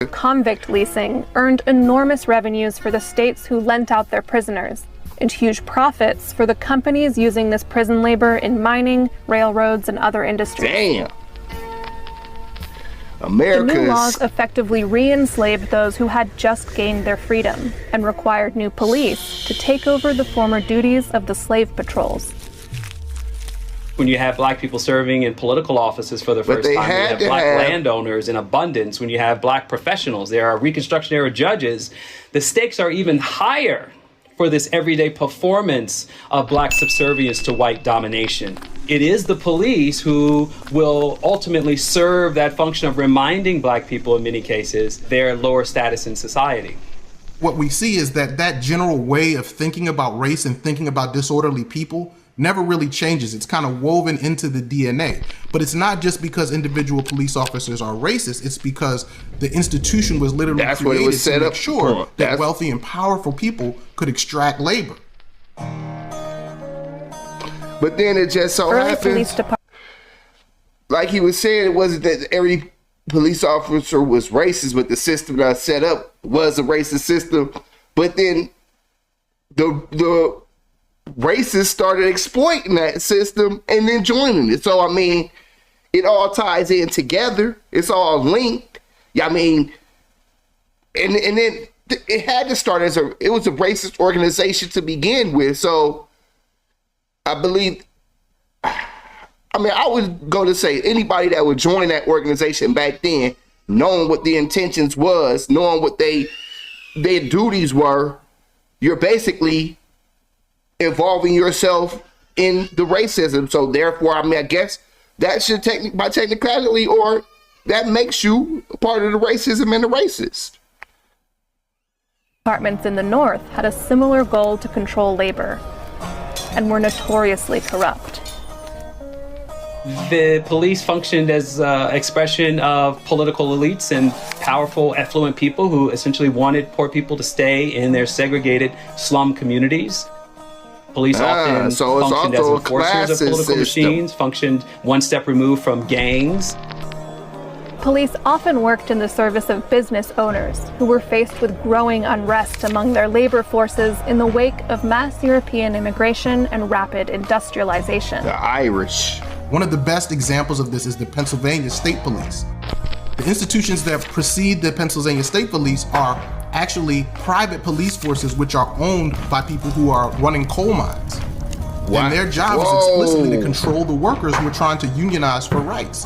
Convict leasing earned enormous revenues for the states who lent out their prisoners, and huge profits for the companies using this prison labor in mining, railroads, and other industries. Damn. The new laws effectively re-enslaved those who had just gained their freedom and required new police to take over the former duties of the slave patrols. When you have black people serving in political offices for the first time, when you have black landowners in abundance, when you have black professionals, there are Reconstruction era judges, the stakes are even higher for this everyday performance of black subservience to white domination. It is the police who will ultimately serve that function of reminding black people in many cases their lower status in society. What we see is that that general way of thinking about race and thinking about disorderly people never really changes. It's kind of woven into the DNA. But it's not just because individual police officers are racist. It's because the institution was literally created to make sure that wealthy and powerful people could extract labor. But then it just so happens, like he was saying, it wasn't that every police officer was racist, but the system that I set up was a racist system. But then the racists started exploiting that system and then joining it. So, I mean, it all ties in together. It's all linked. Yeah, I mean, and then it had to start as it was a racist organization to begin with. So I believe, I mean, I would go to say anybody that would join that organization back then, knowing what the intentions was, knowing what their duties were, you're basically involving yourself in the racism. So therefore, I mean, I guess that should by technicality, or that makes you a part of the racism and the racist. Departments in the North had a similar goal to control labor and were notoriously corrupt. The police functioned as an expression of political elites and powerful, affluent people who essentially wanted poor people to stay in their segregated slum communities. Police often functioned as enforcers of political machines, functioned one step removed from gangs. Police often worked in the service of business owners who were faced with growing unrest among their labor forces in the wake of mass European immigration and rapid industrialization. The Irish. One of the best examples of this is the Pennsylvania State Police. The institutions that precede the Pennsylvania State Police are actually private police forces which are owned by people who are running coal mines. And their job is explicitly to control the workers who are trying to unionize for rights.